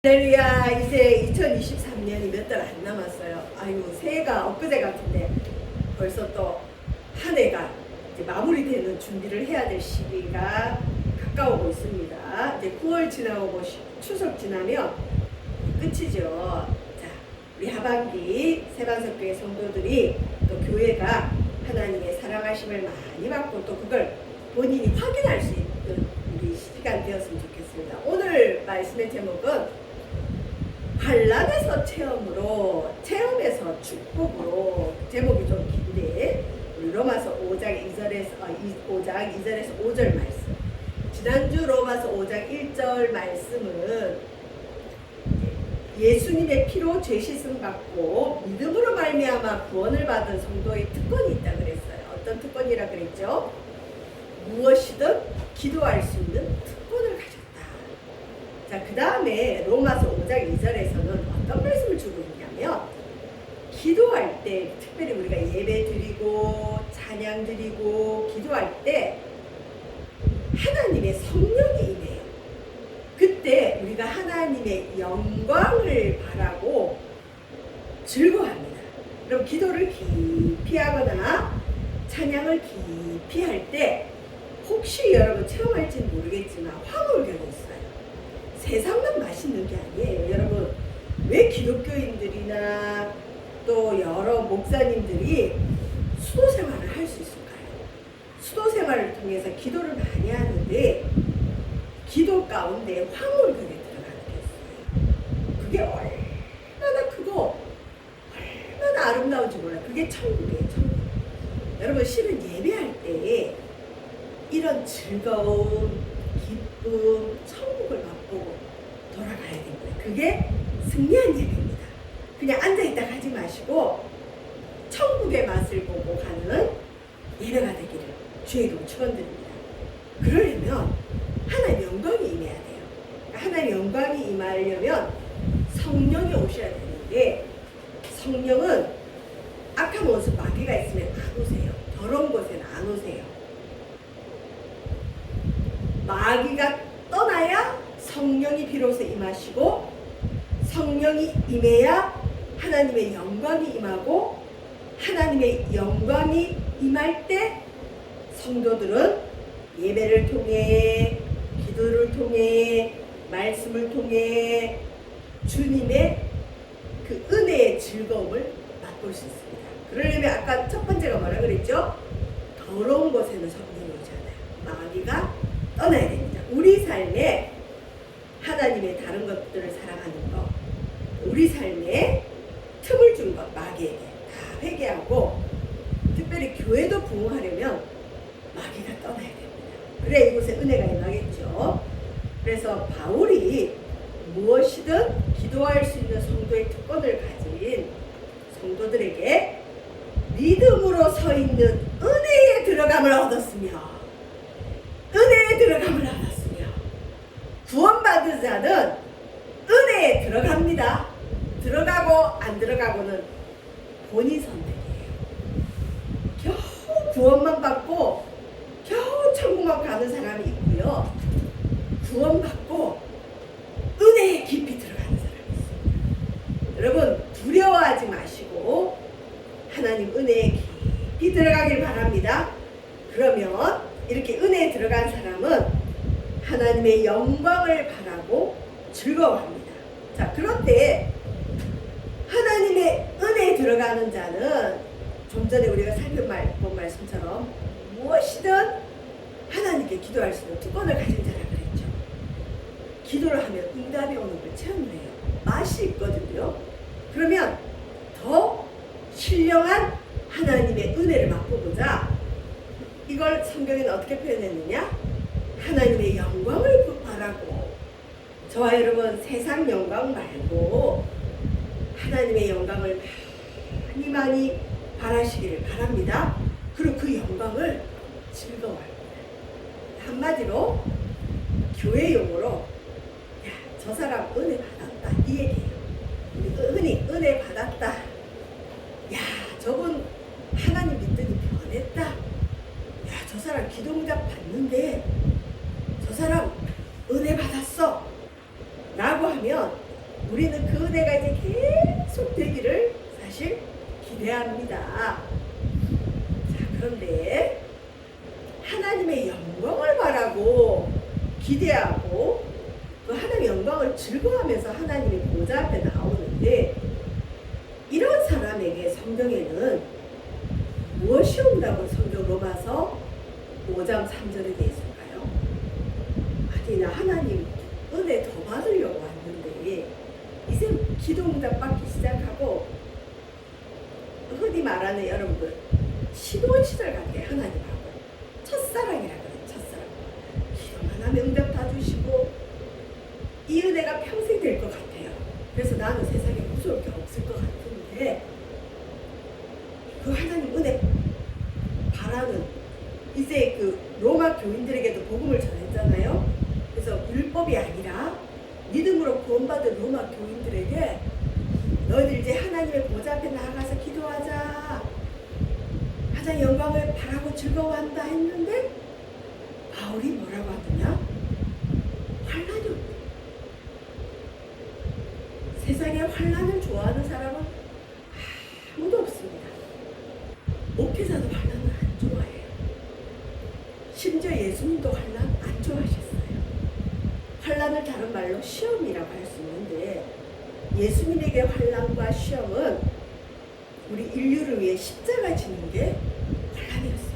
할렐루야. 이제 2023년이 몇 달 안 남았어요. 아이고, 새해가 엊그제 같은데 벌써 또 한 해가 이제 마무리되는 준비를 해야 될 시기가 가까우고 있습니다. 이제 9월 지나고 추석 지나면 끝이죠. 자, 우리 하반기 세반석교회 성도들이 또 교회가 하나님의 사랑하심을 많이 받고 또 그걸 본인이 확인할 수 있는 우리 시간 되었으면 좋겠습니다. 오늘 말씀의 제목은 환난에서 체험에서 축복으로. 제목이 좀 긴데 우리 로마서 5장 2절에서 5절 말씀. 지난주 로마서 5장 1절 말씀은 예수님의 피로 죄 씻음 받고 믿음으로 말미암아 구원을 받은 성도의 특권이 있다 그랬어요. 어떤 특권이라 그랬죠? 무엇이든 기도할 수 있는 특권을 가졌다. 자, 그 다음에 로마서 5장 2절에서는 어떤 말씀을 주고 있냐면, 기도할 때, 특별히 우리가 예배 드리고 찬양 드리고 기도할 때 하나님의 성령이 임해요. 그때 우리가 하나님의 영광을 바라고 즐거워합니다. 그럼 기도를 깊이 하거나 찬양을 깊이 할 때 혹시 여러분 체험할지는 모르겠지만 황홀경이 있어요. 세상만 맛있는 게 아니에요. 여러분, 왜 기독교인들이나 또 여러 목사님들이 수도 생활을 할 수 있을까요? 수도 생활을 통해서 기도를 많이 하는데 기도 가운데 황홀경에 들어가는 게 있어요. 그게 얼마나 크고 얼마나 아름다운지 몰라요. 그게 천국이에요, 천국. 여러분, 실은 예배할 때 이런 즐거움, 기쁨, 천국을 맛보고 돌아가야 됩니다. 그게 승리한 예배입니다. 그냥 앉아있다 가지 마시고 천국의 맛을 보고 가는 예배가 되기를 주의 이름으로 축원드립니다. 그러려면 하나님의 영광이 임해야 돼요. 하나님의 영광이 임하려면 성령이 오셔야 되는데, 성령은 악한 원수 마귀가 있으면 안 오세요. 더러운 곳에는 안 오세요. 마귀가 떠나야 성령이 비로소 임하시고, 성령이 임해야 하나님의 영광이 임하고, 하나님의 영광이 임할 때 성도들은 예배를 통해, 기도를 통해, 말씀을 통해 주님의 그 은혜의 즐거움을 맛볼 수 있습니다. 그러려면 아까 첫 번째가 뭐라 그랬죠? 더러운 곳에는 성령이 오잖아요. 마귀가 떠나야 됩니다. 우리 삶에 하나님의 다른 것들을 사랑하는 것, 우리 삶에 틈을 준 것, 마귀에게 다 회개하고, 특별히 교회도 부흥하려면 마귀가 떠나야 됩니다. 그래야 이곳에 은혜가 임하겠죠. 그래서 바울이 무엇이든 기도할 수 있는 성도의 특권을 가진 성도들에게 믿음으로 서 있는 은혜에 들어감을 얻었으며, 은혜에 들어감을 얻었으며, 구원받은 자는 은혜에 들어갑니다. 들어가고 안 들어가고는 본인 선택이에요. 겨우 구원만 받고 겨우 천국만 가는 사람이 있고요, 구원받고 은혜에 깊이 들어가는 사람이 있습니다. 여러분, 두려워하지 마시고 하나님 은혜에 깊이 들어가길 바랍니다. 그러면 이렇게 은혜에 들어간 사람은 하나님의 영광을 바라고 즐거워합니다. 자, 그런데 하나님의 은혜에 들어가는 자는 좀 전에 우리가 살펴본 말씀처럼 무엇이든 하나님께 기도할 수 있는 특권을 가진 자라 그랬죠. 기도를 하면 응답이 오는 걸 체험을 해요. 맛이 있거든요. 그러면 더 신령한 하나님의 은혜를 맛보고자, 이걸 성경에는 어떻게 표현했느냐? 하나님의 영광을 바라고. 저와 여러분, 세상 영광 말고 하나님의 영광을 많이 바라시기를 바랍니다. 그리고 그 영광을 즐거워합니다. 한마디로 교회 용어로, 야, 저 사람 은혜 받았다, 이 얘기예요. 흔히 은혜 받았다, 야, 저분 하나님 믿더니 변했다, 야, 저 사람 기도응답 받는데 저 사람 은혜 받았어 라고 하면 우리는 그 은혜가 이제 계속 되기를 사실 기대합니다. 자, 그런데 하나님의 영광을 바라고 기대하고 그 하나님의 영광을 즐거워하면서 하나님의 보좌 앞에 나오는데, 이런 사람에게 성경에는 무엇이 온다고 성경 로마서 5장 3절에 되어 있을까요? 아니, 나 하나님 은혜 더 받으려고 왔는데 이제 기도 응답 받기 시작하고, 흔히 말하는 여러분들 신혼 시절 같아. 하나님하고 첫사랑이라 그래. 첫사랑. 기도만 하면 응답 다 주시고 이 은혜가 평생 될 것 같아요. 그래서 나는 세상에 무서울 게 없을 것 같은데, 그 하나님 은혜 바라는, 이제 그 로마 교인들에게도 복음을 전했잖아요. 그래서 율법이 아니라 믿음으로 구원받은 로마 교인들에게 너희들 이제 하나님의 보좌 앞에 나아가서 기도하자, 하나님의 영광을 바라고 즐거워한다 했는데, 바울이 뭐라고 하더냐? 환란이 온다. 세상에 환란을 좋아하는 사람은 아무도 없습니다. 목회자도 환란을 안 좋아해요. 심지어 예수님도 환란 안 좋아하셨어요. 환란을 다른 말로 시험이라고 할 수 있는데, 예수님에게 환란과 시험은 우리 인류를 위해 십자가 지는 게 환란이었어요.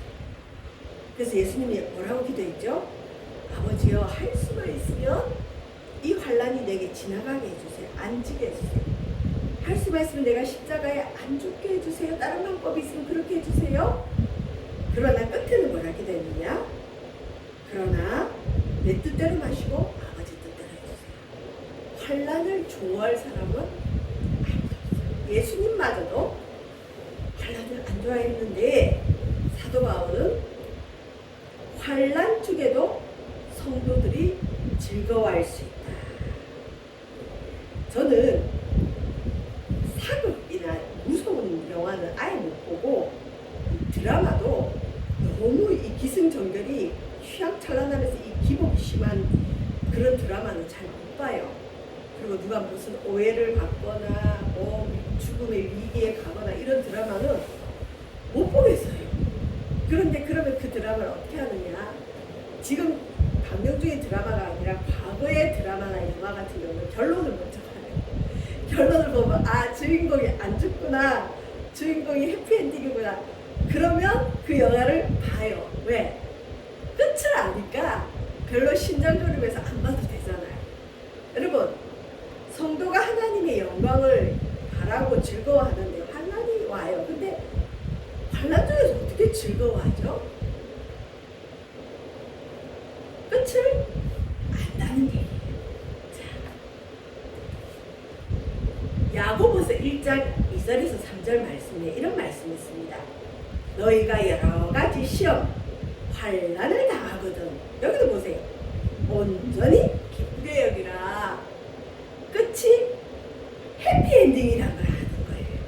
그래서 예수님이 뭐라고 기도했죠? 아버지여, 할 수만 있으면 이 환란이 내게 지나가게 해주세요. 안 지게 해주세요. 할 수만 있으면 내가 십자가에 안 죽게 해주세요. 다른 방법이 있으면 그렇게 해주세요. 그러나 끝에는 뭐라 기도했느냐? 그러나 내 뜻대로 마시고 아버지 뜻대로 해주세요. 환란을 좋아할 사람은 아무도 없어요. 예수님마저도 환란을 안 좋아했는데, 사도 바울은 환란 중에도 성도들이 즐거워할 수 있다. 저는 사극이나 무서운 영화는 아예 못 보고, 드라마도 너무 이 기승전결이 휘황찬란하면서 이 기복이 심한 그런 드라마는 잘 못 봐요. 그리고 누가 무슨 오해를 받거나 뭐 죽음의 위기에 가거나 이런 드라마는 못 보겠어요. 그런데 그러면 그 드라마를 어떻게 하느냐? 지금 방영 중인 드라마가 아니라 과거의 드라마나 영화 같은 경우는 결론을 먼저 봐요. 결론을 보면 주인공이 안 죽구나, 주인공이 해피엔딩이구나, 그러면 그 영화를 봐요. 왜? 끝을 아니까 별로 심장졸림해서 안 봐도 되잖아요. 여러분, 성도가 하나님의 영광을 바라고 즐거워하는데 환난이 와요. 근데 환난 중에서 어떻게 즐거워하죠? 끝을 안다는 얘기예요. 자, 야고보서 1장 2절에서 3절 말씀에 이런 말씀이 있습니다. 너희가 여러 가지 시험, 환난을 당하거든. 여기도 보세요. 온전히 기쁘게 여기라. 끝이 해피엔딩이란 걸 하는 거예요.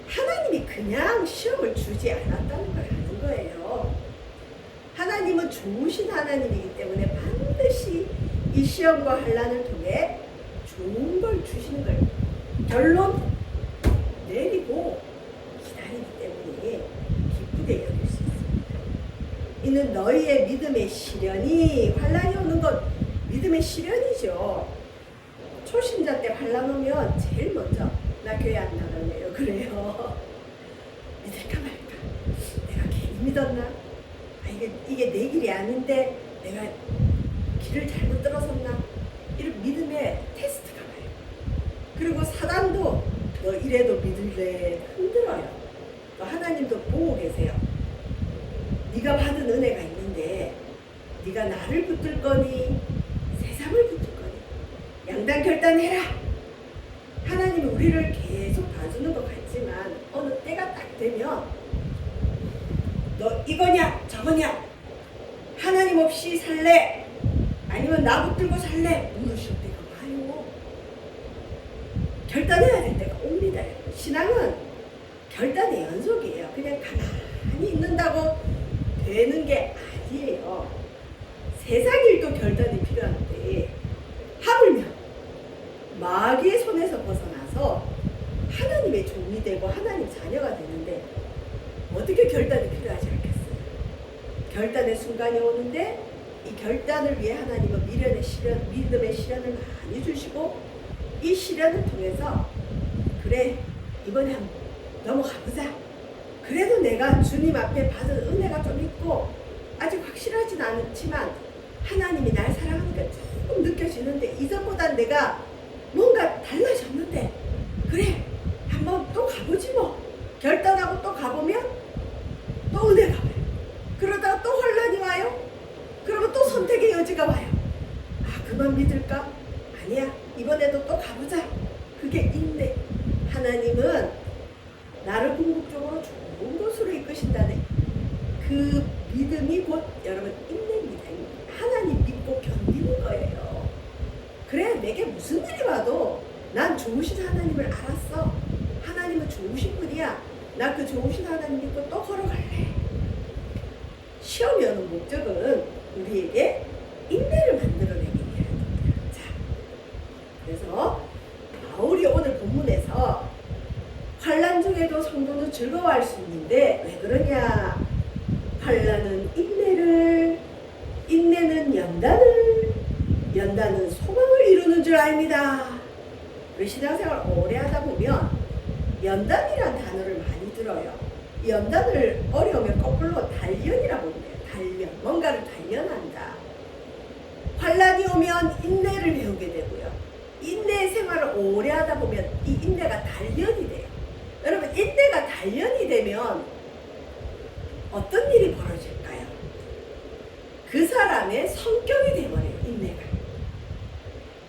하나님이 그냥 시험을 주지 않았다는 걸 하는 거예요. 하나님은 좋으신 하나님이기 때문에 반드시 이 시험과 환난을 통해 좋은 걸 주시는 거예요. 결론 내리고 기다리기 때문에 기쁘게 여길 수 있습니다. 이는 너희의 믿음의 시련이, 환난이 오는 것 믿음의 시련이죠. 초신자 때 환난 오면 제일 먼저 나 교회 안 나갈래요. 그래요. 믿을까 말까? 내가 괜히 믿었나? 이게 내 길이 아닌데 내가 길을 잘못 들어섰나? 이런 믿음의 테스트가 와요. 그리고 사단도 너 이래도 믿을래? 흔들어요. 하나님도 보고 계세요. 네가 받은 은혜가 있는데 네가 나를 붙들 거니 세상을 붙들 거니 양단 결단해라. 하나님이 우리를 계속 봐주는 것 같지만 어느 때가 딱 되면 너 이거냐 저거냐, 하나님 없이 살래 아니면 나 붙들고 살래, 물으실 때가 와요. 결단해야 될 때가 옵니다. 신앙은 결단의 연속이에요. 그냥 가만히 있는다고 되는 게 아니에요. 세상 일도 결단이 필요한데 하물며 마귀의 손에서 벗어나서 하나님의 종이 되고 하나님 자녀가 되는데 어떻게 결단이 필요하지 않겠어요? 결단의 순간이 오는데 이 결단을 위해 하나님은 믿음의 시련을 많이 주시고 이 시련을 통해서 그래 이번에 한번 넘어가보자. 그래도 내가 주님 앞에 받은 은혜가 좀 있고 아직 확실하진 않지만 하나님이 날 사랑하는 게 조금 느껴지는데 이전보다 내가 뭔가 달라졌는데 그래 한번 또 가보지 뭐. 결단하고 또 가보면 또 은혜가 와요. 그러다가 또 혼란이 와요. 그러면 또 선택의 여지가 와요. 아 그만 믿을까? 아니야 이번에도 또 가보자. 그게 인내. 하나님은 나를 궁극적으로 좋은 곳으로 이끄신다네. 그 믿음이 곧 여러분 인내입니다. 하나님 믿고 견디는 거예요. 그래 내게 무슨 일이 와도 난 좋으신 하나님을 알았어. 하나님은 좋으신 분이야. 나 그 좋으신 하나님 믿고 또 걸어갈래. 시험이 오는 목적은 우리에게 인내를 만들어내기 위함입니다. 자, 그래서 바울이 오늘 본문에서 환난 중에도 성도는 즐거워할 수 있는데 왜 그러냐? 환난은 인내를, 인내는 연단을, 연단은 소망을 이루는 줄 압니다. 우리 신앙생활 오래 하다 보면 연단이란 단어를 많이 들어요. 연단을 어려우면 거꾸로 단련이라고 해요. 단련, 뭔가를 단련한다. 환난이 오면 인내를 배우게 되고요. 인내 생활을 오래 하다 보면 이 인내가 단련이 돼요. 여러분 인내가 단련이 되면 어떤 일이 벌어질까요? 그 사람의 성격이 되어버려요. 인내가.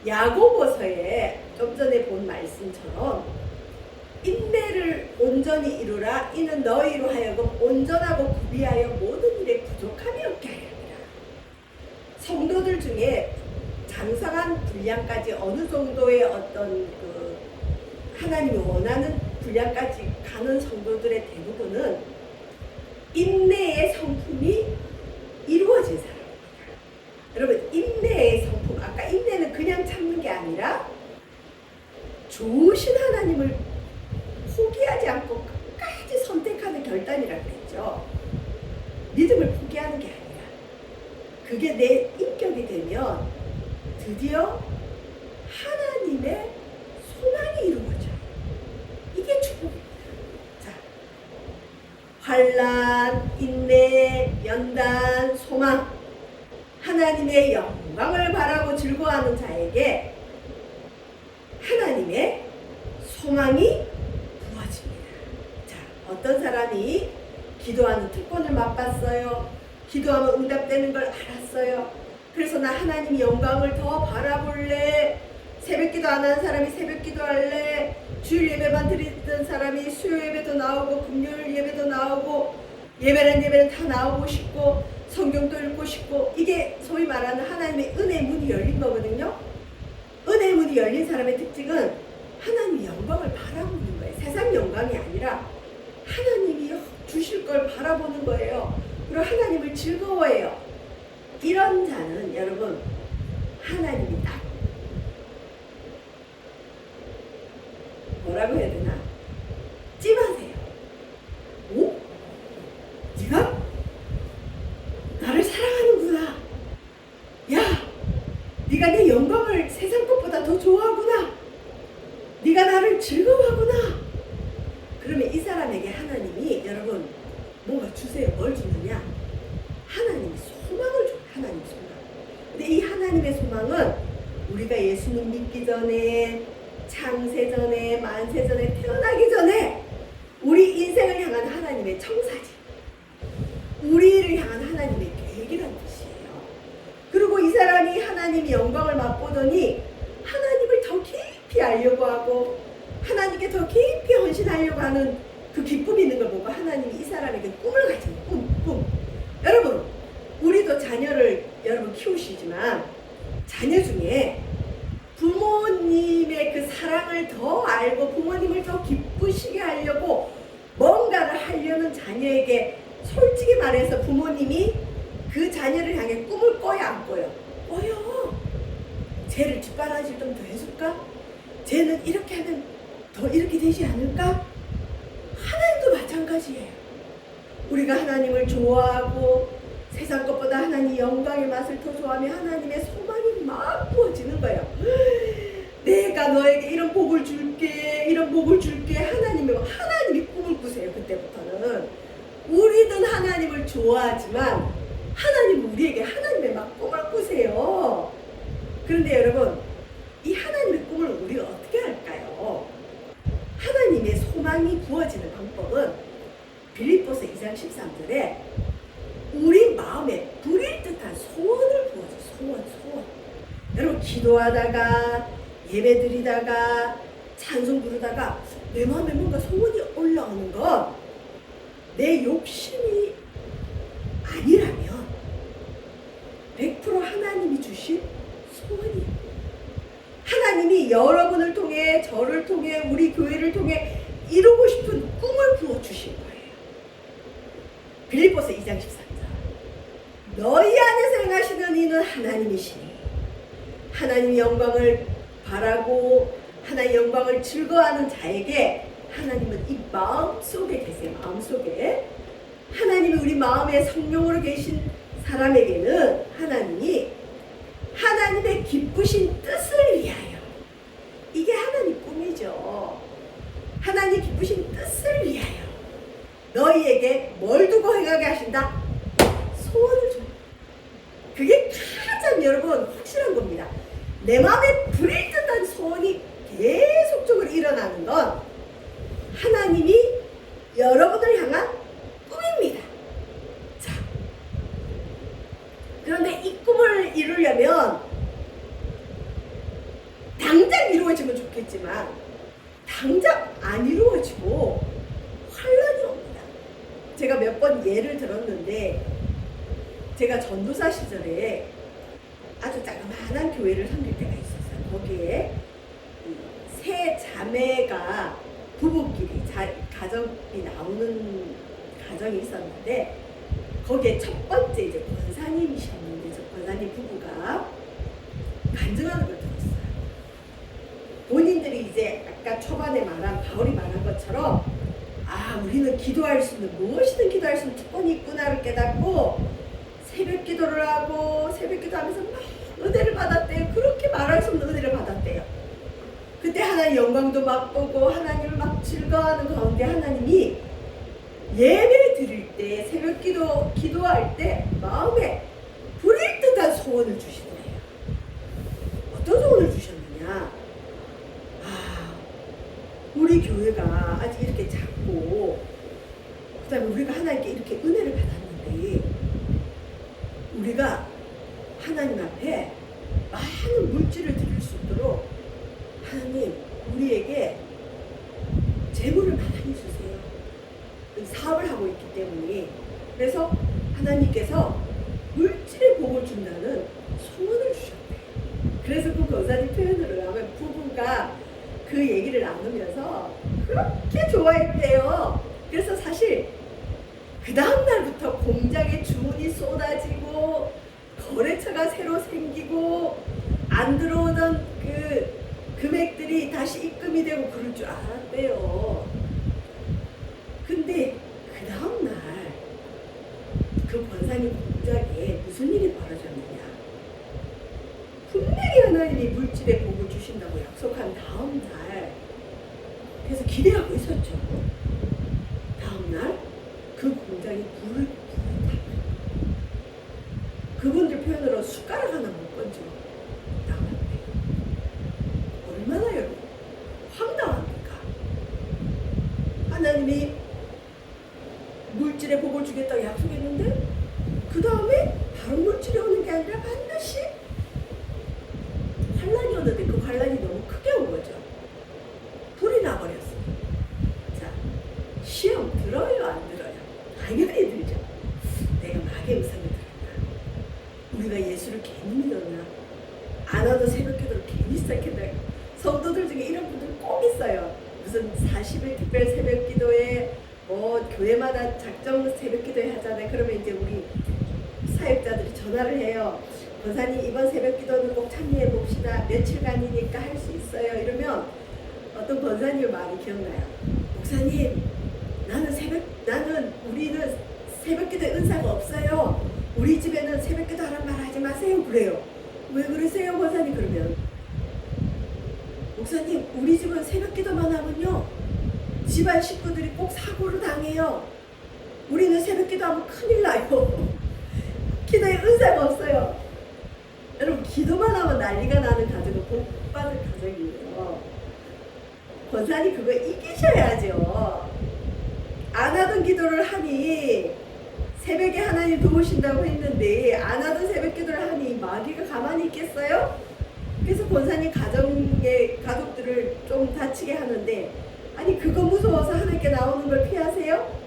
야고보서에 좀 전에 본 말씀처럼 인내를 온전히 이루라. 이는 너희로 하여금 온전하고 구비하여 모든 일에 부족함이 없게 하려 합니다. 성도들 중에 장성한 분량까지 어느 정도의 어떤 그 하나님이 원하는 분량까지 가는 성도들의 대부분은 인내의 성품이 이루어진 사람입니다. 여러분 인내의 성품, 아까 인내는 그냥 참는 게 아니라 좋으신 하나님을 포기하지 않고 끝까지 선택하는 결단이라고 했죠. 믿음을 포기하는 게 아니라 그게 내 인격이 되면 드디어 하나님의 소망이 이루어져요. 이게 축복입니다. 자, 환난, 인내, 연단, 소망, 하나님의 영광을 바라고 즐거워하는 자에게 하나님의 소망이 부어집니다. 자, 어떤 사람이 기도하는 특권을 맛봤어요. 기도하면 응답되는 걸 알았어요. 그래서 나 하나님 영광을 더 바라볼래. 새벽 기도 안 하는 사람이 새벽 기도 할래. 주일 예배만 드리던 사람이 수요 예배도 나오고 금요일 예배도 나오고 예배는 다 나오고 싶고 성경도 읽고 싶고, 이게 소위 말하는 하나님의 은혜의 문이 열린 거거든요. 은혜의 문이 열린 사람의 특징은 하나님의 영광을 바라보는 거예요. 세상 영광이 아니라 하나님이 주실 걸 바라보는 거예요. 그리고 하나님을 즐거워해요. 이런 자는 여러분 하나님이 딱 뭐라고 해야 되나? 찜하세요. 오? 네가 나를 사랑하는구나. 야, 네가 내 영광을 세상 것보다 더 좋아하구나. 네가 나를 즐거워하구나. 그러면 이 사람에게 하나님이 여러분 뭔가 주세요. 뭘 주느냐? 하나님의 소망을 줘요. 하나님의 소망. 근데 이 하나님의 소망은 우리가 예수님 믿기 전에, 창세 전에, 만세 전에, 태어나기 전에 우리 인생을 향한 하나님의 청사지, 우리를 향한 하나님의 계획이라는 뜻이에요. 그리고 이 사람이 하나님의 영광을 맛보더니 하나님을 더 깊이 알려고 하고 하나님께 더 깊이 헌신하려고 하는 그 기쁨이 있는 걸 보고 하나님이 이 사람에게 꿈을 가진 꿈. 여러분, 우리도 자녀를 여러분 키우시지만 자녀 중에 부모님의 그 사랑을 더 알고 부모님을 더 기쁘시게 하려고 뭔가를 하려는 자녀에게 솔직히 말해서 부모님이 그 자녀를 향해 꿈을 꿔야 안 꿔요? 꿔요. 쟤를 뒷바라지 좀 더 해줄까? 쟤는 이렇게 하면 더 이렇게 되지 않을까? 하나님도 마찬가지예요. 우리가 하나님을 좋아하고 세상 것보다 하나님 영광의 맛을 더 좋아하면 하나님의 소망이 막 부어지는 거예요. 내가 너에게 이런 복을 줄게, 이런 복을 줄게. 하나님이 꿈을 꾸세요. 그때부터는 우리는 하나님을 좋아하지만 하나님은 우리에게 하나님의 막 꿈을 꾸세요. 그런데 여러분, 이 하나님의 꿈을 우리가 어떻게 할까요? 하나님의 소망이 부어지는 방법은 빌립보서 2장 13절에 우리 마음에 불일 듯한 소원을 부어줘. 소원. 여러분, 기도하다가 예배 드리다가 찬송 부르다가 내 마음에 뭔가 소원이 올라오는 건 내 욕심이 아니라면 100% 하나님이 주신 소원이에요. 하나님이 여러분을 통해, 저를 통해, 우리 교회를 통해 이루고 싶은 꿈을 부어주신 거예요. 빌립보서 2장 14절. 너희 안에서 행하시는 이는 하나님이시니 하나님의 영광을 바라고 하나님의 영광을 즐거워하는 자에게 하나님은 이 마음속에 계세요. 마음속에. 하나님이 우리 마음에 성령으로 계신 사람에게는 하나님이 하나님의 기쁘신 뜻을 위하여, 이게 하나님 꿈이죠. 하나님 기쁘신 뜻을 위하여 너희에게 뭘 두고 행하게 하신다? 소원을 줘. 그게 가장 여러분 확실한 겁니다. 내 마음에 불일 듯한 소원이 계속적으로 일어나는 건 하나님이 여러분을 향한 꿈입니다. 자, 그런데 이 꿈을 이루려면 당장 이루어지면 좋겠지만 당장 안 이루어지고 환란이 옵니다. 제가 몇 번 예를 들었는데, 제가 전도사 시절에 아주 자그마한 교회를 섬길 때가 있었어요. 거기에 세 자매가 부부끼리 가정이 나오는 가정이 있었는데, 거기에 첫 번째 이제 권사님이셨는데, 저 권사님 부부가 간증하는 걸 들었어요. 본인들이 이제 아까 초반에 말한 바울이 말한 것처럼, 우리는 기도할 수 있는, 무엇이든 기도할 수 있는 특권이 있구나를 깨닫고 새벽 기도를 하고 새벽 기도하면서 막 은혜를 받았대요. 그렇게 말할 수 없는 은혜를 받았대요. 그때 하나님 영광도 맛보고 하나님을 막 즐거워하는 가운데 하나님이 예배 드릴 때, 새벽 기도할 때 마음에 불일 듯한 소원을 주시더래요. 어떤 소원을 주셨느냐? 우리 교회가 아직 이렇게 작고, 그 다음에 우리가 하나님께 이렇게 은혜를 받았는데, 우리가 하나님 앞에 많은 물질을 드릴 수 있도록 하나님 우리에게 재물을 많이 주세요. 사업을 하고 있기 때문에. 그래서 하나님께서 물질의 복을 준다는 소원을 주셨대요. 그래서 그 권사님 표현으로 하면 부부가 그 얘기를 나누면서 그렇게 좋아했대요. 그래서 사실 그 다음 날부터 공장에 주문이 쏟아지고 거래처가 새로 생기고 안 들어오던 그 금액들이 다시 입금이 되고 그럴 줄 알았대요. 근데 그 다음 날 그 권사님 공장에 무슨 일이 벌어졌느냐? 분명히 하나님이 물질의 복을 주신다고 약속한 다음 날, 그래서 기대하고 있었죠. 다음 날 그 공장이 불을 탔다. 그분들 표현으로 숟가락 하나 못 건져 나갔대. 얼마나 여러분 황당합니까? 하나님이 물질의 복을 주겠다고 약속했는데 그 다음에 바로 물질이 오는 게 아니라 반드시 환란이 오는데, 그 환란이 너무 크게 온 거죠. 불이 나버렸어요. 자, 시험 들어요, 안 들어요? 당연히 들죠. 내가 마귀의 음성을 들었나? 우리가 예수를 괜히 믿었나? 안 와도 새벽 기도를 괜히 시작했나? 성도들 중에 이런 분들 꼭 있어요. 무슨 40일 특별 새벽 기도에 교회마다 작정 새벽 기도회 하잖아요. 그러면 이제 우리 사역자들이 전화를 해요. 권사님 이번 새벽 기도는 꼭 참여해 봅시다. 며칠간이니까 할 수 있어요. 이러면 어떤 권사님의 말이 기억나요. 목사님, 우리는 새벽기도에 은사가 없어요. 우리 집에는 새벽기도 하란 말 하지 마세요. 그래요. 왜 그러세요, 권사님? 그러면 목사님, 우리 집은 새벽기도만 하면요, 집안 식구들이 꼭 사고를 당해요. 우리는 새벽기도하면 큰일 나요. 기도에 은사가 없어요. 여러분, 기도만 하면 난리가 나는 가정은 복 받을 가정이에요. 권사님, 그거 이기셔야죠. 안 하던 기도를 하니, 새벽에 하나님 도우신다고 했는데 안 하던 새벽 기도를 하니 마귀가 가만히 있겠어요? 그래서 권사님 가족들을 좀 다치게 하는데, 아니 그거 무서워서 하나님께 나오는 걸 피하세요?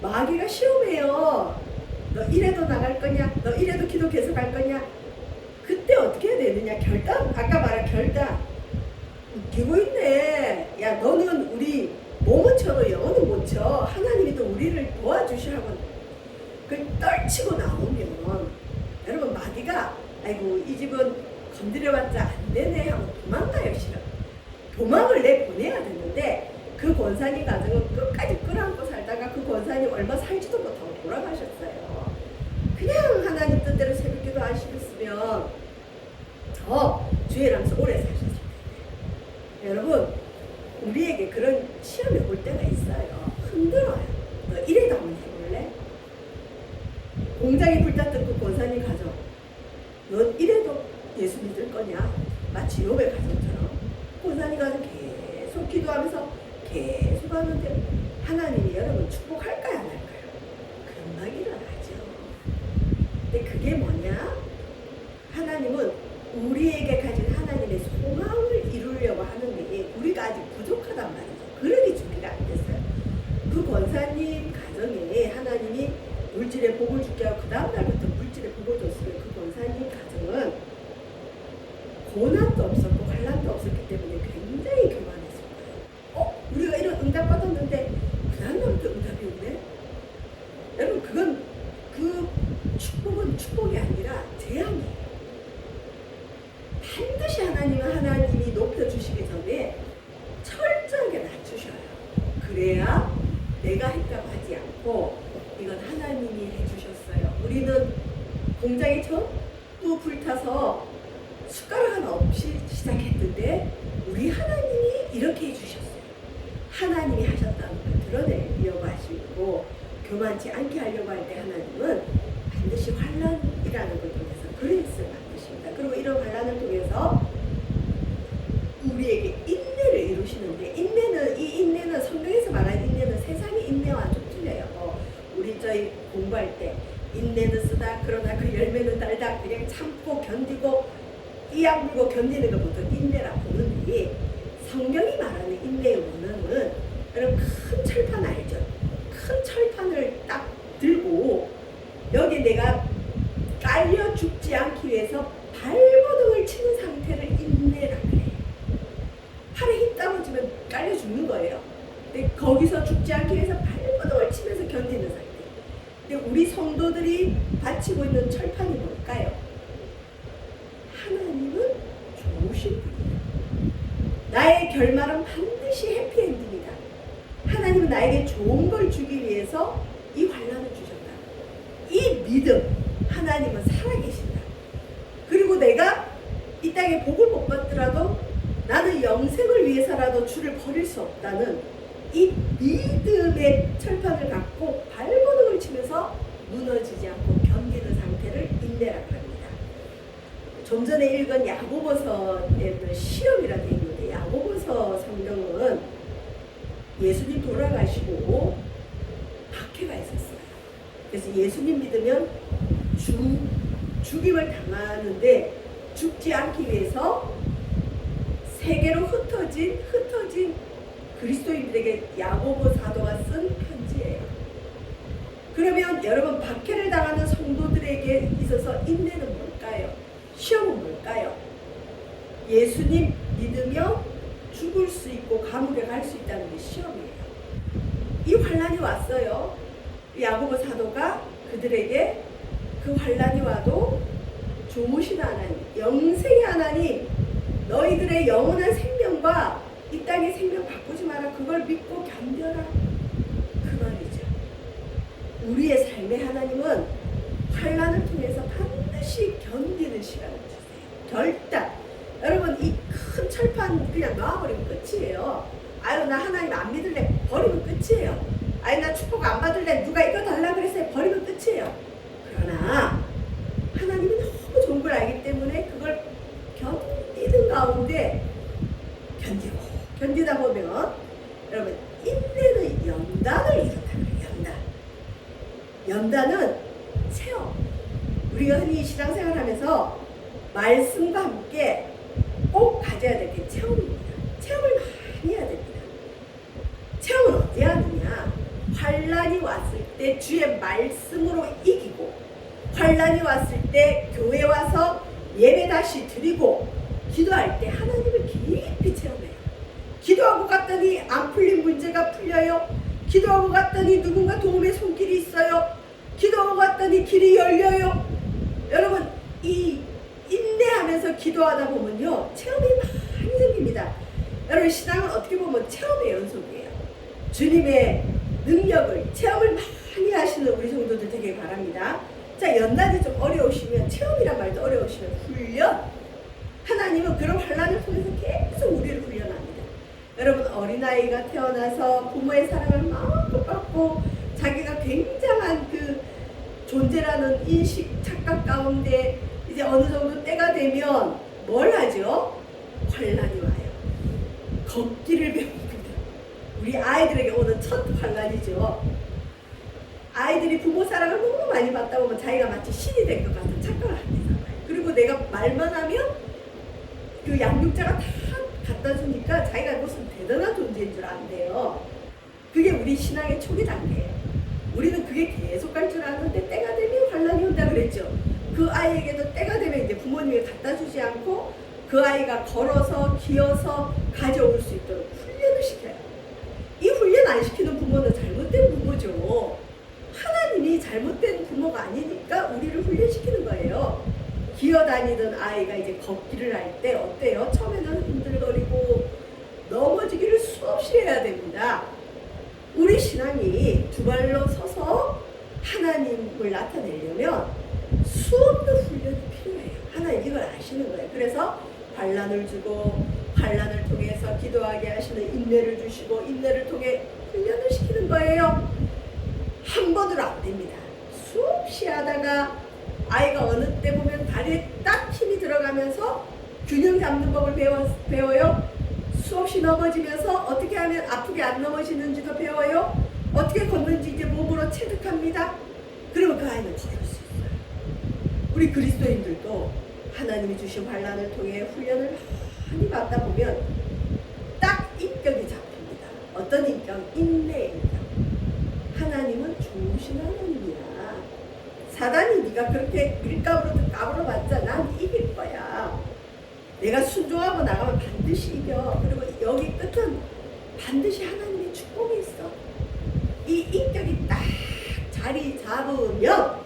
마귀가 시험해요. 너 이래도 나갈 거냐? 너 이래도 기도 계속 할 거냐? 그때 어떻게 해야 되느냐? 결단? 아까 말한 결단. 웃기고 있네. 야, 너는 우리 몸은 쳐도 영혼은 못 쳐. 하나님이 또 우리를 도와주시라고 그걸 떨치고 나오면, 여러분, 마귀가 아이고 이 집은 건드려봤자 안 되네 하고 도망가요. 싫어. 도망을 내보내야 되는데 그 권사님 가정은 끝까지 끌어안고 살다가 그 권사님 얼마 살지도 못하고 돌아가셨어요. 그냥 하나님 뜻대로 새벽기도 하셨으면 더 주의하면서 오래 사셨을 텐데. 여러분, 우리에게 그런 시험이 올 때가 있어요. 흔들어요. 너 이래도 한번 해볼래? 공장이 불탔던 그 권사님 가정, 넌 이래도 예수 믿을 거냐? 마치 욥의 가정처럼 권사님 가정 계속 기도하면서 계속 하는데 하나님이 여러분 축복할까요, 안 할까요? 금방 일어나죠. 근데 그게 뭐냐? 하나님은 우리에게 가진 하나님의 소망을 이루려고 하는데 우리가 아직 부족하단 말이죠. 그러기 준비가 안 됐어요. 그 권사님 가정에 하나님이 물질의 복을 줄게 하고 그 다음 날부터 물질의 복을 줬으면 그 권사님 가정은 고난도 없었고 환난도 없었기 때문에 굉장히 교만했을 거예요. 우리가 이런 응답 받았는데 그 다음 날부터 응답이 오네? 여러분, 그건 그 축복은 축복이 아니라 재앙이에요. 반드시 하나님이 높여주시기 전에 철저하게 낮추셔요. 그래야 내가 했다고 하지 않고 이건 하나님이 해주셨어요. 우리는 공장이 전부 불타서 숟가락 하나 없이 시작했는데 우리 하나님이 이렇게 해주셨어요. 하나님이 하셨다는 걸 드러내려고 하시고 교만치 않게 하려고 할 때 하나님은 반드시 환난이라는 걸 통해서 그레이스를 만드십니다. 그리고 이런 환난을 통해서 우리에게 인내를 이루시는데, 이 인내는 성경에서 말하는 인내는 세상의 인내와 좀 틀려요. 우리 저희 공부할 때 인내는 쓰다 그러나 그 열매는 달다, 그냥 참고 견디고 이악 물고 견디는 것 보통 인내라고 보는데, 성경이 말하는 인내의 원어는 여러분 큰 철판 알죠? 큰 철판을 딱 들고 여기 내가 깔려 죽지 않기 위해서 발버둥을 치는 상태를 인내라 그래요. 팔에 힘 따라주면 깔려 죽는 거예요. 근데 거기서 죽지 않기 위해서 발버둥을 치면서 견디는 상태. 근데 우리 성도들이 바치고 있는 철판이 뭘까요? 하나님은 좋으신 분이다. 나의 결말은 반드시 해피엔딩이다. 하나님은 나에게 좋은 걸 주기 위해서 이 환난을 주셨다. 이 믿음, 하나님은 살아계신다. 그리고 내가 이 땅에 복을 못 받더라도 나는 영생을 위해서라도 주를 버릴 수 없다는 이 믿음의 철판을 갖고 발버둥을 치면서 무너지지 않고 견디는 상태를 인내라고 합니다. 좀 전에 읽은 야고보서에는 시험이라고 되어 있는데, 야고보서 성경은 예수님 돌아가시고 박해가 있었어요. 그래서 예수님 믿으면 죽임을 당하는데 죽지 않기 위해서 세계로 흩어진 그리스도인들에게 야고보 사도가 쓴 편지예요. 그러면 여러분, 박해를 당하는 성도들에게 있어서 인내는 뭘까요? 시험은 뭘까요? 예수님 믿으며 죽을 수 있고 감옥에 갈 수 있다는 게 시험이에요. 이 환난이 왔어요. 야고보 사도가 그들에게 그 환난이 와도 좋으신 하나님, 영생의 하나님, 너희들의 영원한 생명과 이 땅의 생명 바꾸지 마라. 그걸 믿고 견뎌라. 그 말이죠. 우리의 삶의 하나님은 환난을 통해서 반드시 견디는 시간을 주세요. 결단. 여러분 이 큰 철판 그냥 놔버리면 끝이에요. 아유 나 하나님 안 믿을래 버리면 끝이에요. 아유 나 축복 안 받을래 누가 이거 달라 그랬어요 버리면 끝이에요. 그러나 하나님은 너무 좋은 걸 알기 때문에 그걸 견디는 가운데 견디다 보면 여러분 인내는 연단을 이룬다 그래요. 연단은 체험. 우리가 흔히 신앙생활 하면서 말씀과 함께 꼭 가져야 될 게 체험입니다. 체험을 많이 해야 됩니다. 체험은 어디 하느냐? 환난이 왔을 때 주의 말씀으로 이기고, 환난이 왔을 때 교회 와서 예배 다시 드리고, 기도할 때 하나님을 깊이 체험해요. 기도하고 갔더니 안 풀린 문제가 풀려요. 기도하고 갔더니 누군가 도움의 손길이 있어요. 기도하고 갔더니 길이 열려요. 여러분 이 인내하면서 기도하다 보면요 체험이 많이 생깁니다. 여러분 신앙은 어떻게 보면 체험의 연속이에요. 주님의 능력을 체험을 많이 하시는 우리 성도들 되길 바랍니다. 자, 연단이 좀 어려우시면 체험이란 말도 어려우시면 훈련. 하나님은 그런 환난을 통해서 계속 우리를 훈련합니다. 여러분 어린아이가 태어나서 부모의 사랑을 마음껏 받고 자기가 굉장한 그 존재라는 인식 착각 가운데 이제 어느 정도 때가 되면 뭘 하죠? 환난이 와요. 걷기를 배웁니다. 우리 아이들에게 오는 첫 환난이죠. 아이들이 부모 사랑을 너무 많이 받다 보면 자기가 마치 신이 된 것 같은 착각을 합니다. 그리고 내가 말만 하면 그 양육자가 다 갖다 주니까 자기가 무슨 대단한 존재인 줄 안대요. 그게 우리 신앙의 초기 단계예요. 우리는 그게 계속 갈 줄 아는데 때가 되면 환난이 온다 그랬죠. 그 아이에게도 때가 되면 이제 부모님이 갖다 주지 않고 그 아이가 걸어서 기어서 가져올 수 있도록 훈련을 시켜요. 이 훈련 안 시키는 부모는 잘못된 부모죠. 하나님이 잘못된 부모가 아니니까 우리를 훈련시키는 거예요. 기어다니던 아이가 이제 걷기를 할 때 어때요? 처음에는 흔들거리고 넘어지기를 수없이 해야 됩니다. 우리 신앙이 두 발로 서서 하나님을 나타내려면 수없는 훈련이 필요해요. 하나님 이걸 아시는 거예요. 그래서 환난을 주고 환난을 통해서 기도하게 하시는 인내를 주시고 인내를 통해 훈련을 시키는 거예요. 한 번으로 안 됩니다. 수없이 하다가 아이가 어느 때 보면 다리에 딱 힘이 들어가면서 균형 잡는 법을 배워요. 수없이 넘어지면서 어떻게 하면 아프게 안 넘어지는지도 배워요. 어떻게 걷는지 이제 몸으로 체득합니다. 그러면 그 아이는 걸을 수 있어요. 우리 그리스도인들도 하나님이 주신 환난을 통해 훈련을 많이 받다 보면 딱 인격이 잡힙니다. 어떤 인격? 인내의 인격. 하나님은 좋으신 하나님이야. 사단이 네가 그렇게 밀가루로 까불어봤자 난 이길 거야. 내가 순종하고 나가면 반드시 이겨. 그리고 여기 끝은 반드시 하나님의 축복이 있어. 이 인격이 딱 자리 잡으면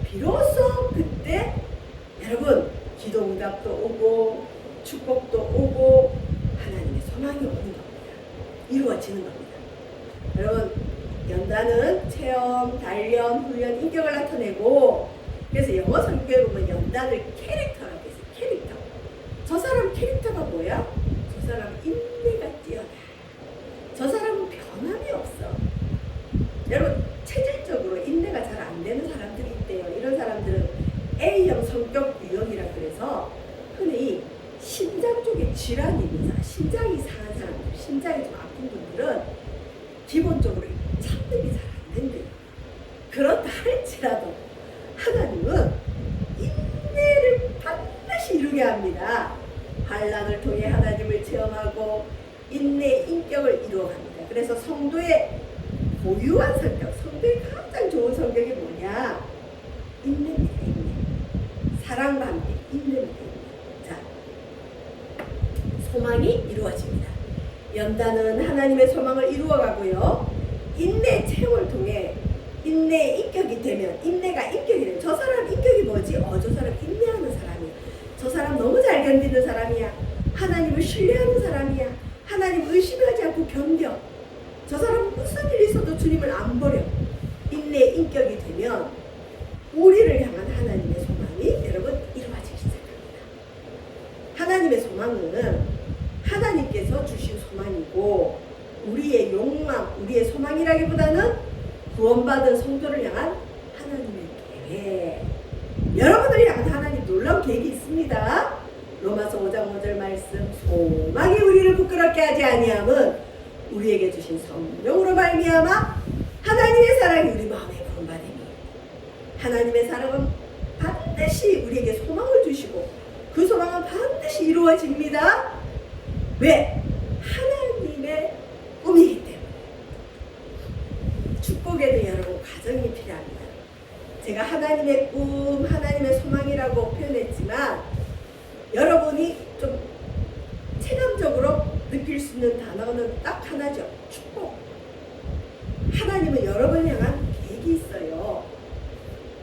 비로소 그때 여러분 기도응답도 오고 축복도 오고 하나님의 소망이 오는 겁니다. 이루어지는 겁니다. 여러분 연단은 체험, 단련, 훈련, 인격을 나타내고 그래서 영어 성경에 보면 연단을 캐릭터라고 해서 캐릭터. 저 사람 캐릭터가 뭐야? 저 사람 인내가 뛰어나. 저 사람은 변함이 없어. 여러분 체질적으로 인내가 잘 안 되는 사람들이 있대요. 이런 사람들은 A형 성격 유형이라 그래서 흔히 심장 쪽에 질환이 있는 사람, 심장이 상한 사람들, 심장이 좀 아픈 분들은 기본적으로 참는 게 잘 안 된대요. 그렇다 할지라도 하나님은 인내를 반드시 이루게 합니다. 환난을 통해 하나님을 체험하고 인내의 인격을 이루어갑니다. 그래서 성도의 고유한 성격, 성도의 가장 좋은 성격이 뭐냐? 인내입니다. 인내. 사랑과 함께 인내입니다. 자, 소망이 이루어집니다. 연단은 하나님의 소망을 이루어가고요. 인내 체험을 통해 인내의 인격이 되면 인내가 인격이 되면 저 사람 인격이 뭐지? 저 사람 인내하는 사람이야. 저 사람 너무 잘 견디는 사람이야. 하나님을 신뢰하는 사람이야. 의심하지 않고 견뎌. 저 사람은 무슨 일이 있어도 주님을 안 버려. 인내의 인격이 되면 우리를 향한 하나님의 소망이 여러분 이루어지기 시작합니다. 하나님의 소망은 하나님께서 주신 소망이고 우리의 욕망, 우리의 소망이라기보다는 구원받은 성도를 향한 하나님의 계획. 여러분을 향한 하나님 놀라운 계획이 있습니다. 로마서 5장 5절 말씀, 소망이 우리를 부끄럽게 하지 아니함은 우리에게 주신 성령으로 말미암아 하나님의 사랑이 우리 마음에 구원받으니. 하나님의 사랑은 반드시 우리에게 소망을 주시고 그 소망은 반드시 이루어집니다. 왜? 하나님의 꿈이기 때문에. 축복에는 여러분 과정이 필요합니다. 제가 하나님의 꿈, 하나님의 소망이라고 표현했지만 여러분이 좀 체감적으로 느낄 수 있는 단어는 딱 하나죠. 축복. 하나님은 여러분을 향한 계획이 있어요.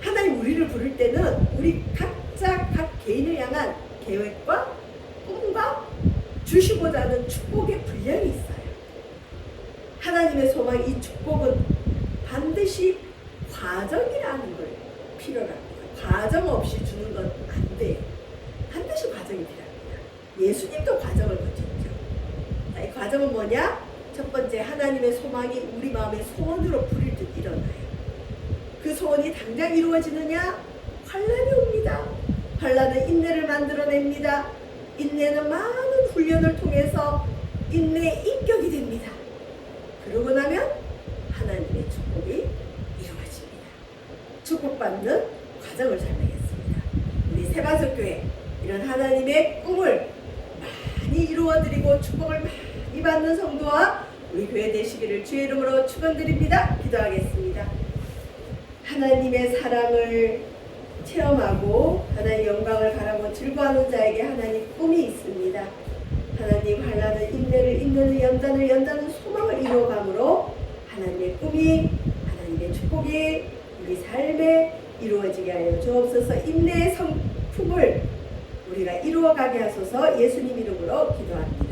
하나님 우리를 부를 때는 우리 각자 각 개인을 향한 계획과 꿈과 주시고자 하는 축복의 분량이 있어요. 하나님의 소망, 이 축복은 반드시 과정이라는 걸 필요로 합니다. 과정 없이 주는 건 안 돼요. 반드시 과정이 필요합니다. 예수님도 과정을 거쳤죠. 이 과정은 뭐냐? 첫 번째, 하나님의 소망이 우리 마음의 소원으로 불일 듯 일어나요. 그 소원이 당장 이루어지느냐? 환난이 옵니다. 환난은 인내를 만들어냅니다. 인내는 많은 훈련을 통해서 인내의 인격이 됩니다. 그러고 나면 하나님의 축복이 이루어집니다. 축복받는 과정을 설명했습니다. 우리 세바석교회 이런 하나님의 꿈을 많이 이루어드리고 축복을 많이 받는 성도와 우리 교회 되시기를 주의 이름으로 축원드립니다. 기도하겠습니다. 하나님의 사랑을 체험하고 하나님의 영광을 바라고 즐거워하는 자에게 하나님 꿈이 있습니다. 하나님 환난을 인내를 인내는 연단을 소망을 이루어감으로 하나님의 꿈이 하나님의 축복이 우리 삶에 이루어지게 하여 주옵소서. 인내의 성품을 우리가 이루어가게 하소서. 예수님 이름으로 기도합니다.